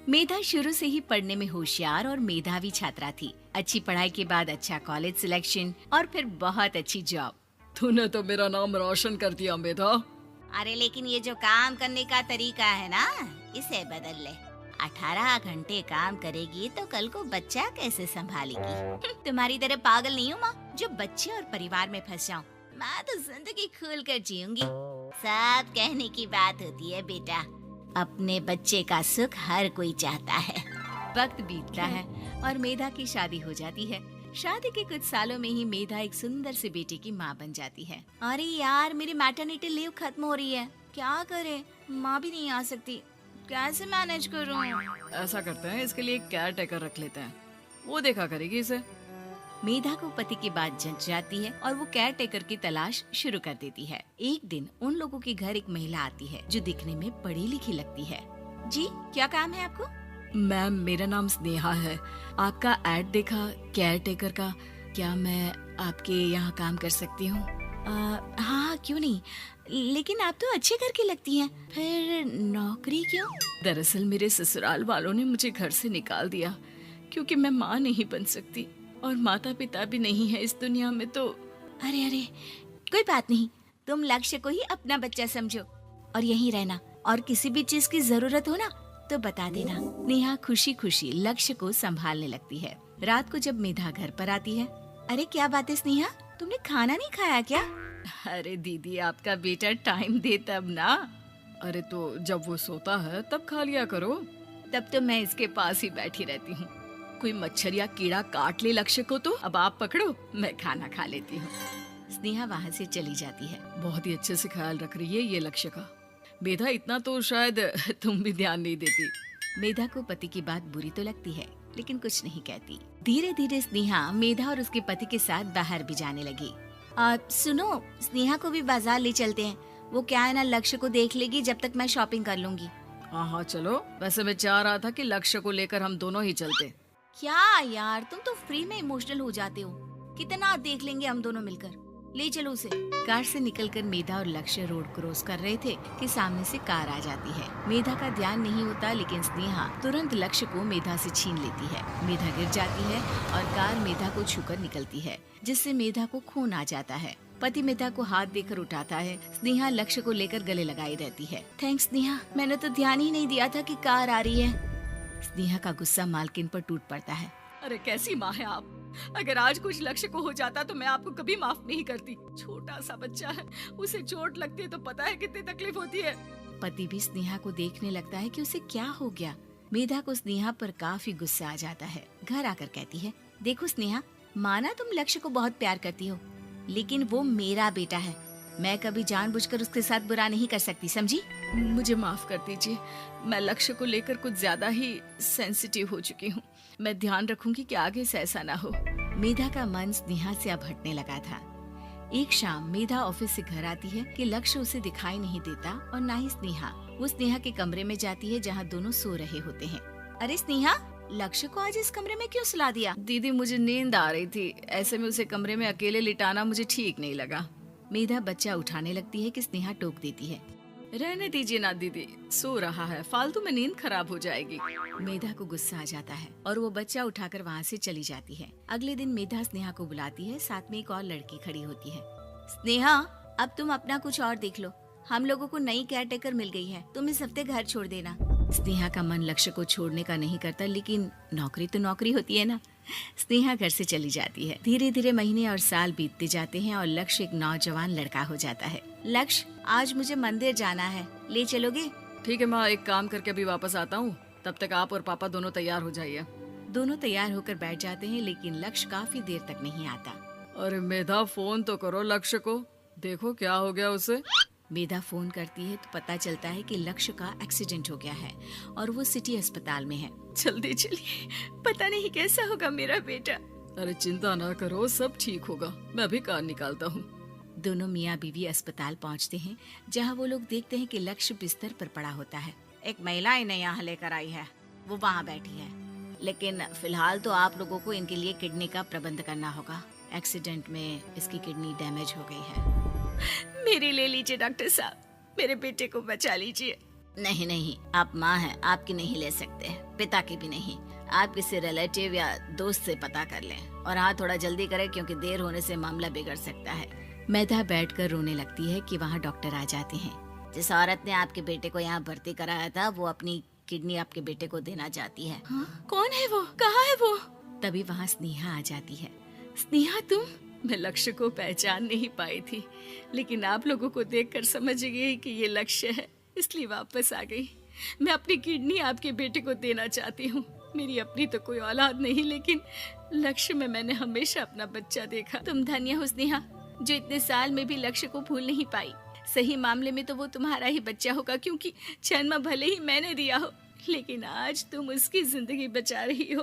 मेधा शुरू से ही पढ़ने में होशियार और मेधावी छात्रा थी। अच्छी पढ़ाई के बाद अच्छा कॉलेज सिलेक्शन और फिर बहुत अच्छी जॉब। तूने तो मेरा नाम रोशन कर दिया मेधा। अरे लेकिन ये जो काम करने का तरीका है ना, इसे बदल ले। 18 घंटे काम करेगी तो कल को बच्चा कैसे संभालेगी? तुम्हारी तरह पागल नहीं हूँ माँ, जो बच्चे और परिवार में फंस जाऊँ। मैं तो जिंदगी खुल कर जीऊंगी। सब कहने की बात होती है बेटा, अपने बच्चे का सुख हर कोई चाहता है। वक्त बीतता है और मेधा की शादी हो जाती है। शादी के कुछ सालों में ही मेधा एक सुंदर से बेटे की माँ बन जाती है। अरे यार, मेरी मैटरनिटी लीव खत्म हो रही है, क्या करें? माँ भी नहीं आ सकती, कैसे मैनेज करूँ? ऐसा करते हैं, इसके लिए एक केयर टेकर रख लेते हैं, वो देखा करेगी इसे। मेधा को पति की बात जंच जाती है और वो केयर टेकर की तलाश शुरू कर देती है। एक दिन उन लोगों के घर एक महिला आती है जो दिखने में पढ़ी लिखी लगती है। जी, क्या काम है आपको? मैम, मेरा नाम स्नेहा है। आपका एड देखा केयर टेकर का, क्या मैं आपके यहाँ काम कर सकती हूँ? हाँ, क्यों नहीं, लेकिन आप तो अच्छे घर की लगती हैं, फिर नौकरी क्यों? दरअसल मेरे ससुराल वालों ने मुझे घर से निकाल दिया क्योंकि मैं माँ नहीं बन सकती और माता पिता भी नहीं है इस दुनिया में। तो अरे अरे, कोई बात नहीं, तुम लक्ष्य को ही अपना बच्चा समझो और यहीं रहना, और किसी भी चीज की जरूरत हो ना तो बता देना। नेहा खुशी खुशी लक्ष्य को संभालने लगती है। रात को जब मेधा घर पर आती है, अरे क्या बात है स्नेहा, तुमने खाना नहीं खाया क्या? अरे दीदी, आपका बेटा टाइम दे तब ना। अरे तो जब वो सोता है तब खा लिया करो। तब तो मैं इसके पास ही बैठी रहती हूँ। कोई मच्छर या कीड़ा काट ले लक्ष्य को तो अब आप पकड़ो, मैं खाना खा लेती हूँ। स्नेहा वहाँ से चली जाती है। बहुत ही अच्छे से ख्याल रख रही है ये लक्ष्य का। मेधा, इतना तो शायद तुम भी ध्यान नहीं देती। मेधा को पति की बात बुरी तो लगती है, लेकिन कुछ नहीं कहती। धीरे धीरे स्नेहा मेधा और उसके पति के साथ बाहर भी जाने लगी। सुनो, स्नेहा को भी बाजार ले चलते हैं, वो क्या है ना, लक्ष्य को देख लेगी जब तक मैं शॉपिंग कर लूंगी। हाँ चलो, वैसे मैं चाह रहा था कि लक्ष्य को लेकर हम दोनों ही चलते। क्या यार, तुम तो फ्री में इमोशनल हो जाते हो, कितना देख लेंगे हम दोनों मिलकर, ले चलो उसे। कार से निकलकर मेधा और लक्ष्य रोड क्रॉस कर रहे थे कि सामने से कार आ जाती है। मेधा का ध्यान नहीं होता, लेकिन स्नेहा तुरंत लक्ष्य को मेधा से छीन लेती है। मेधा गिर जाती है और कार मेधा को छूकर निकलती है, जिससे मेधा को खून आ जाता है। पति मेधा को हाथ देकर उठाता है। स्नेहा लक्ष्य को लेकर गले लगाई रहती है। थैंक्स स्नेहा, मैंने तो ध्यान ही नहीं दिया था कि कार आ रही है। स्नेहा का गुस्सा मालकिन पर टूट पड़ता है। अरे कैसी माँ है आप, अगर आज कुछ लक्ष्य को हो जाता तो मैं आपको कभी माफ नहीं करती। छोटा सा बच्चा है, उसे चोट लगती है तो पता है कितनी तकलीफ होती है। पति भी स्नेहा को देखने लगता है कि उसे क्या हो गया। मेधा को स्नेहा पर काफी गुस्सा आ जाता है। घर आकर कहती है, देखो स्नेहा, माना तुम लक्ष्य को बहुत प्यार करती हो, लेकिन वो मेरा बेटा है, मैं कभी जानबूझकर उसके साथ बुरा नहीं कर सकती, समझी? मुझे माफ कर दीजिए, मैं लक्ष्य को लेकर कुछ ज्यादा ही सेंसिटिव हो चुकी हूँ। मैं ध्यान रखूंगी कि आगे से ऐसा ना हो। मेधा का मन स्नेहा से अब हटने लगा था। एक शाम मेधा ऑफिस से घर आती है कि लक्ष्य उसे दिखाई नहीं देता और ना ही स्नेहा। वो स्नेहा के कमरे में जाती है जहाँ दोनों सो रहे होते हैं। अरे स्नेहा, लक्ष्य को आज इस कमरे में क्यों सुला दिया? दीदी, मुझे नींद आ रही थी, ऐसे में उसे कमरे में अकेले लिटाना मुझे ठीक नहीं लगा। मेधा बच्चा उठाने लगती है कि स्नेहा टोक देती है। रहने दीजिए ना दीदी, सो रहा है, फालतू में नींद खराब हो जाएगी। मेधा को गुस्सा आ जाता है और वो बच्चा उठाकर वहाँ से चली जाती है। अगले दिन मेधा स्नेहा को बुलाती है, साथ में एक और लड़की खड़ी होती है। स्नेहा, अब तुम अपना कुछ और देख लो, हम लोगों को नई केयर टेकर मिल गई है, तुम इस हफ्ते घर छोड़ देना। स्नेहा का मन लक्ष्य को छोड़ने का नहीं करता, लेकिन नौकरी तो नौकरी होती है ना। स्नेहा घर से चली जाती है। धीरे धीरे महीने और साल बीतते जाते हैं और लक्ष्य एक नौजवान लड़का हो जाता है। लक्ष्य, आज मुझे मंदिर जाना है, ले चलोगे? ठीक है माँ, एक काम करके अभी वापस आता हूँ, तब तक आप और पापा दोनों तैयार हो जाइए। दोनों तैयार होकर बैठ जाते हैं, लेकिन लक्ष्य काफी देर तक नहीं आता। अरे मेधा, फोन तो करो लक्ष्य को, देखो क्या हो गया उसे। मेधा फोन करती है तो पता चलता है कि लक्ष्य का एक्सीडेंट हो गया है और वो सिटी अस्पताल में है। जल्दी चलिए, पता नहीं कैसा होगा मेरा बेटा। अरे चिंता ना करो, सब ठीक होगा, मैं अभी कार निकालता हूँ। दोनों मियाँ बीवी अस्पताल पहुँचते हैं, जहाँ वो लोग देखते हैं कि लक्ष्य बिस्तर पर पड़ा होता है। एक महिला इन्हें यहाँ लेकर आई है, वो वहाँ बैठी है, लेकिन फिलहाल तो आप लोगों को इनके लिए किडनी का प्रबंध करना होगा। एक्सीडेंट में इसकी किडनी डैमेज हो गई है। मेरी ले लीजिए डॉक्टर साहब, मेरे बेटे को बचा लीजिए। नहीं नहीं, आप माँ हैं, आपकी नहीं ले सकते, पिता की भी नहीं। आप किसी रिलेटिव या दोस्त से पता कर लें और हाँ थोड़ा जल्दी करें क्योंकि देर होने से मामला बिगड़ सकता है। मेधा बैठकर रोने लगती है कि वहाँ डॉक्टर आ जाते हैं। जिस औरत ने आपके बेटे को यहाँ भर्ती कराया था वो अपनी किडनी आपके बेटे को देना चाहती है। हाँ? कौन है वो? कहाँ है वो? तभी वहाँ स्नेहा आ जाती है। स्नेहा तुम? मैं लक्ष्य को पहचान नहीं पाई थी, लेकिन आप लोगों को देखकर समझ गई कि ये लक्ष्य है, इसलिए वापस आ गई। मैं अपनी किडनी आपके बेटे को देना चाहती हूँ। मेरी अपनी तो कोई औलाद नहीं, लेकिन लक्ष्य में मैंने हमेशा अपना बच्चा देखा। तुम धन्य हो स्नेहा, जो इतने साल में भी लक्ष्य को भूल नहीं पाई। सही मामले में तो वो तुम्हारा ही बच्चा होगा, क्योंकि जन्म भले ही मैंने दिया हो, लेकिन आज तुम उसकी जिंदगी बचा रही हो।